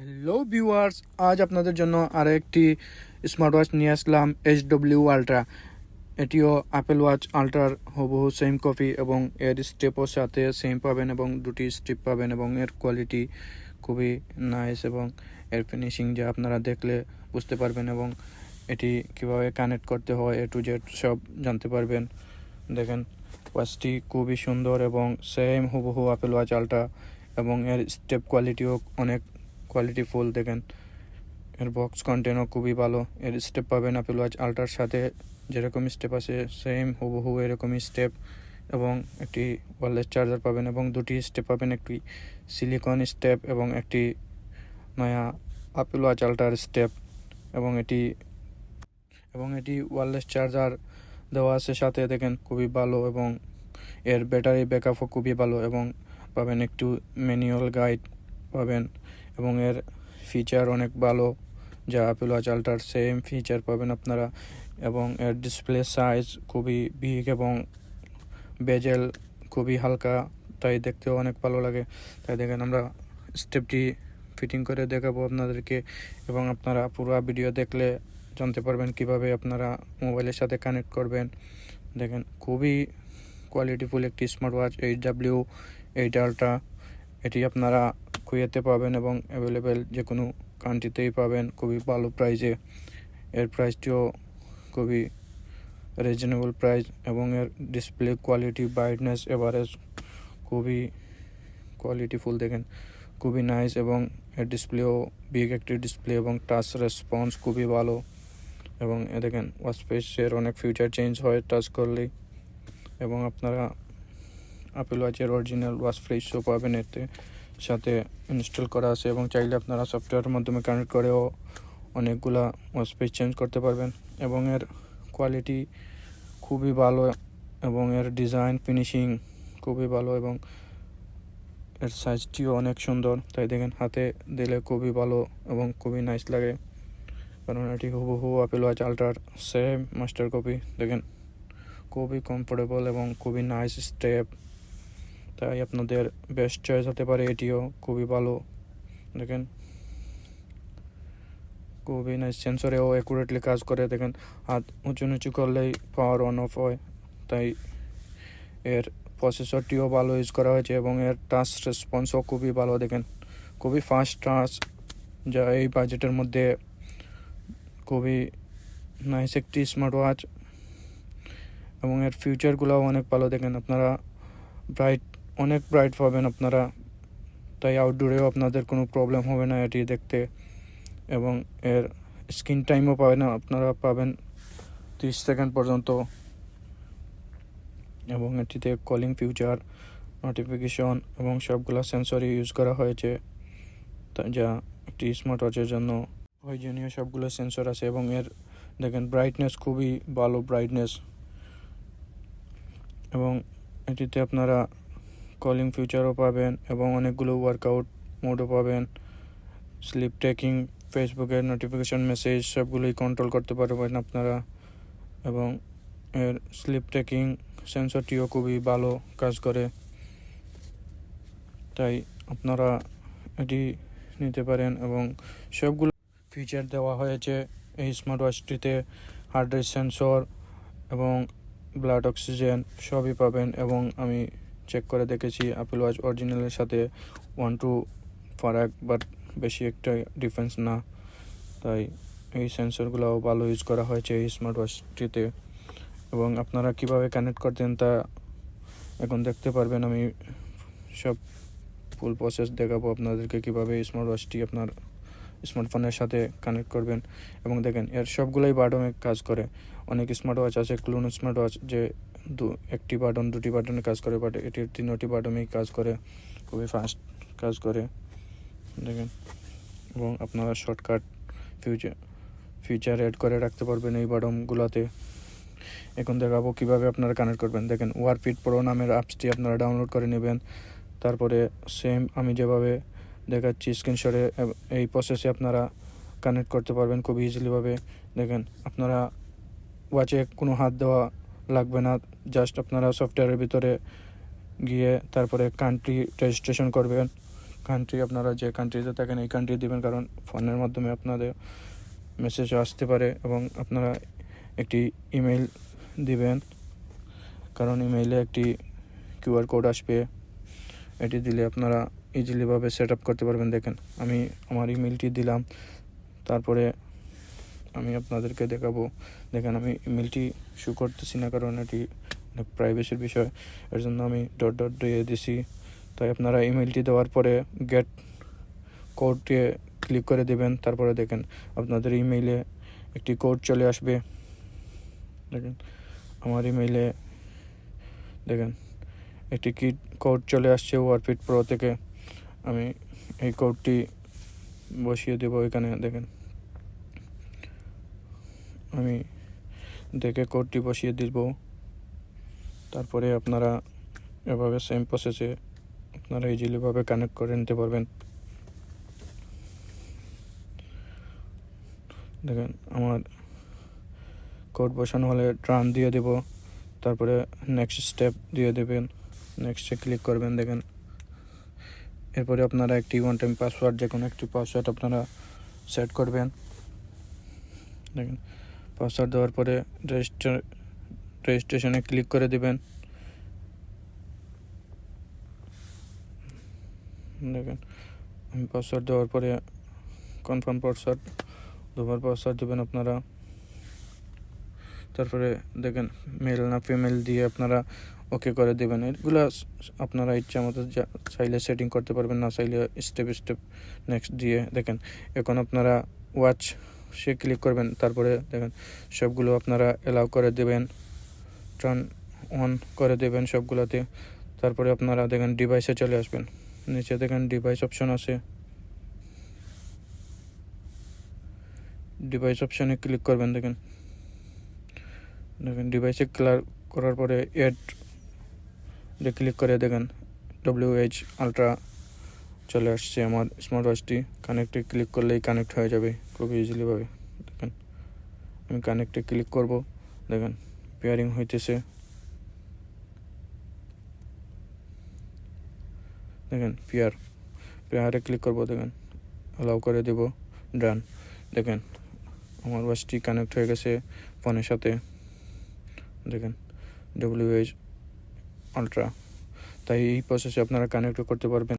Hello viewers, আজ আপনাদের জন্য আরেকটি স্মার্ট ওয়াচ নিয়ে আসলাম hw8। এটিও অ্যাপেল ওয়াচ আল্ট্রার হুবহু সেম কপি এবং এর স্টেপও সাথে সেম পাবেন এবং দুটি স্টেপ পাবেন এবং এর কোয়ালিটি খুবই নাইস এবং এর ফিনিশিং যা আপনারা দেখলে বুঝতে পারবেন এবং এটি কিভাবে কানেক্ট করতে হয় A to Z সব জানতে পারবেন। দেখেন ওয়াচটি খুবই সুন্দর এবং সেম হুবহু অ্যাপেল ওয়াচ আল্ট্রা এবং এর স্টেপ কোয়ালিটিও অনেক কোয়ালিটিফুল। দেখেন এর বক্স কন্টেন্টও খুবই ভালো। এর স্টেপ পাবেন অ্যাপেল ওয়াচ আল্ট্রার সাথে যেরকম স্টেপ আছে সেম হুবহু এরকমই স্টেপ এবং একটি ওয়্যারলেস চার্জার পাবেন এবং দুটি স্টেপ পাবেন, একটি সিলিকন স্টেপ এবং একটি নয়া অ্যাপেল ওয়াচ আল্ট্রার স্টেপ এবং এটি ওয়্যারলেস চার্জার দেওয়া আছে সাথে। দেখেন খুবই ভালো এবং এর ব্যাটারি ব্যাকআপও খুবই ভালো এবং পাবেন একটু ম্যানুয়াল গাইড পাবেন এবং এর ফিচার অনেক ভালো যা অ্যাপেল ওয়াচ আল্ট্রার সেম ফিচার পাবেন আপনারা এবং এর ডিসপ্লে সাইজ খুবই বিগ এবং বেজেল খুবই হালকা, তাই দেখতেও অনেক ভালো লাগে। তাই দেখেন আমরা স্টেপটি ফিটিং করে দেখাবো আপনাদেরকে এবং আপনারা পুরো ভিডিও দেখলে জানতে পারবেন কিভাবে আপনারা মোবাইলের সাথে কানেক্ট করবেন। দেখেন খুবই কোয়ালিটিফুল একটি স্মার্ট ওয়াচ hw8 আল্ট্রা। এটি আপনারা কুয়েতে পাবেন এবং অ্যাভেলেবেল যে কোনো কান্ট্রিতেই পাবেন খুবই ভালো প্রাইজে। এর প্রাইসটিও খুবই রিজনেবল প্রাইস এবং এর ডিসপ্লে কোয়ালিটি ব্রাইটনেস এভারেজ খুবই কোয়ালিটিফুল। দেখেন খুবই নাইস এবং এর ডিসপ্লেও বিগ একটি ডিসপ্লে এবং টাচ রেসপন্স খুবই ভালো এবং দেখেন ওয়াচ ফেসের অনেক ফিচার চেঞ্জ হয় টাচ করলেই এবং আপনারা অ্যাপেল ওয়াচের অরিজিনাল ওয়াচ ফেসও পাবেন এতে সাথে ইনস্টল করা আছে এবং চাইলে আপনারা সফটওয়্যারের মাধ্যমে কানেক্ট করেও অনেকগুলা ওয়াচ ফেস চেঞ্জ করতে পারবেন এবং এর কোয়ালিটি খুবই ভালো এবং এর ডিজাইন ফিনিশিং খুবই ভালো এবং এর সাইজটিও অনেক সুন্দর। তাই দেখেন হাতে দিলে খুবই ভালো এবং খুবই নাইস লাগে কারণ এটি হুবহু অ্যাপেল ওয়াচ আল্ট্রার সেম মাস্টার কপি। দেখেন খুবই কমফোর্টেবল এবং খুবই নাইস স্টেপ, তাই আপনাদের বেস্ট চয়েস হতে পারে। এটিও খুবই ভালো। দেখেন খুবই নাইস, সেন্সরেও অ্যাকুরেটলি কাজ করে। দেখেন হাত উঁচু নিচু করলেই পাওয়ার অন অফ হয়, তাই এর প্রসেসরটিও ভালো ইউজ করা হয়েছে এবং এর টাচ রেসপন্সও খুবই ভালো। দেখেন খুবই ফাস্ট টাচ যা এই বাজেটের মধ্যে খুবই নাইস একটি স্মার্ট ওয়াচ এবং এর ফিচারগুলোও অনেক ভালো। দেখেন আপনারা অনেক ব্রাইট পাবেন আপনারা, তাই আউটডোরেও আপনাদের কোনো প্রবলেম হবে না এটি দেখতে এবং এর স্ক্রিন টাইমও পাবেন আপনারা 30 সেকেন্ড পর্যন্ত এবং এটিতে কলিং ফিচার নোটিফিকেশন এবং সবগুলো সেন্সরই ইউজ করা হয়েছে যা একটি স্মার্ট ওয়াচের জন্য প্রয়োজনীয়। সবগুলো সেন্সর আছে এবং এর দেখেন ব্রাইটনেস খুবই ভালো ব্রাইটনেস এবং এটিতে আপনারা কলিং ফিচারও পাবেন এবং অনেকগুলো ওয়ার্কআউট মোডও পাবেন, স্লিপ ট্র্যাকিং, ফেসবুকের নোটিফিকেশন মেসেজ সবগুলোই কন্ট্রোল করতে পারবেন আপনারা এবং এর স্লিপ ট্র্যাকিং সেন্সরটিও খুবই ভালো কাজ করে। তাই আপনারা এটি নিতে পারেন এবং সবগুলো ফিচার দেওয়া হয়েছে এই স্মার্ট ওয়াচটিতে। হার্ট রেট সেন্সর এবং ব্লাড অক্সিজেন সবই পাবেন এবং আমি চেক করে দেখেছি অ্যাপেল ওয়াচ অরিজিনালের সাথে 1-2 ফারাক, বাট বেশি একটা ডিফারেন্স না। তাই এই সেন্সরগুলোও ভালো ইউজ করা হয়েছে এই স্মার্ট ওয়াচটিতে এবং আপনারা কিভাবে কানেক্ট করতেন তা এখন দেখতে পারবেন। আমি সব ফুল প্রসেস দেখাবো আপনাদেরকে কিভাবে স্মার্ট ওয়াচটি আপনার স্মার্টফোনের সাথে কানেক্ট করবেন এবং দেখেন এর সবগুলোই বাটনে কাজ করে। অনেক স্মার্ট ওয়াচ আছে ক্লোন স্মার্ট ওয়াচ যে একটি বাটন দুটি বাটনে কাজ করে, বাট এটির 3টি বাটনেই কাজ করে, খুবই ফাস্ট কাজ করে। দেখেন এবং আপনারা শর্টকাট ফিচার অ্যাড করে রাখতে পারবেন এই বাটনগুলোতে। এখন দেখাবো কিভাবে আপনারা কানেক্ট করবেন। দেখেন ওয়ারফিট প্রো নামের অ্যাপসটি আপনারা ডাউনলোড করে নেবেন, তারপরে সেম আমি যেভাবে দেখাচ্ছি স্ক্রিনশটে এই প্রসেসে আপনারা কানেক্ট করতে পারবেন খুব ইজিলিভাবে। দেখেন আপনারা ওয়াচে কোনো হাত দেওয়া লাগবে না, জাস্ট আপনারা সফটওয়্যারের ভিতরে গিয়ে তারপরে কান্ট্রি রেজিস্ট্রেশন করবেন, কান্ট্রি, আপনারা যে কান্ট্রিতে থাকেন এই কান্ট্রি দিবেন, কারণ ফোনের মাধ্যমে আপনাদের মেসেজও আসতে পারে। এবং আপনারা একটি ইমেল দিবেন, কারণ ইমেইলে একটি কিউআর কোড আসবে। এটি দিলে আপনারা ইজিলিভাবে সেট আপ করতে পারবেন। দেখেন আমি আমার ইমেলটি দিলাম, তারপরে আমি আপনাদেরকে দেখাবো। দেখেন আমি ইমেলটি শো করতেছি না, কারণ এটি অনেক প্রাইভেসির বিষয়, এর জন্য আমি ডট ডট দিয়ে দিছি। তাই আপনারা ইমেলটি দেওয়ার পরে গেট কোডটি ক্লিক করে দেবেন। তারপরে দেখেন আপনাদের ইমেইলে একটি কোড চলে আসবে। দেখেন আমার ইমেইলে দেখেন একটি কোড চলে আসছে ওয়ারফিট প্রো থেকে। আমি এই কোডটি বসিয়ে দেব এখানে। দেখেন আমি দেখে কোডটি বসিয়ে দিব। তারপরে আপনারা এভাবে সেম প্রসেসে আপনারা ইজিলিভাবে কানেক্ট করে নিতে পারবেন। দেখেন আমার কোড বসানো হলে রান দিয়ে দেব, তারপরে নেক্সট স্টেপ দিয়ে দেবেন, নেক্সটে ক্লিক করবেন। দেখেন এরপরে আপনারা একটি ওয়ান টাইম পাসওয়ার্ড, যে কোনো একটি পাসওয়ার্ড আপনারা সেট করবেন। দেখেন পাসওয়ার্ড দেওয়ার পরে রেজিস্ট্রেশনে ক্লিক করে দেবেন। দেখেন আমি পাসওয়ার্ড দেওয়ার পরে কনফার্ম পাসওয়ার্ড দেবেন আপনারা। তারপরে দেখেন মেল না ফিমেল দিয়ে আপনারা ওকে করে দেবেন। এগুলো আপনারা ইচ্ছা মতো চাইলে সেটিং করতে পারবেন, না চাইলে স্টেপ নেক্সট দিয়ে। দেখেন এখন আপনারা ওয়াচ সে ক্লিক করবেন, তারপরে দেখেন সবগুলো আপনারা অ্যালাউ করে দেবেন, টার্ন অন করে দেবেন সবগুলোতে। তারপরে আপনারা দেখেন ডিভাইসে চলে আসবেন, নিচে দেখেন ডিভাইস অপশন আছে, ডিভাইস অপশনে ক্লিক করবেন। দেখেন ডিভাইসে ক্লিক করার পরে এড ক্লিক করে দেখেন hw8 আলট্রা চলে আসছে আমার স্মার্ট ওয়াচটি। কানেক্টে ক্লিক করলেই কানেক্ট হয়ে যাবে খুব ইজিলিভাবে। দেখেন আমি কানেক্টে ক্লিক করব, দেখেন পেয়ারিং হইতেছে। দেখেন পেয়ারে ক্লিক করব, দেখেন অ্যালাউ করে দেব, ডান। দেখেন আমার ওয়াচটি কানেক্ট হয়ে গেছে ফোনের সাথে। দেখেন hw8 আলট্রা। তাই এই প্রসেসে আপনারা কানেক্ট করতে পারবেন।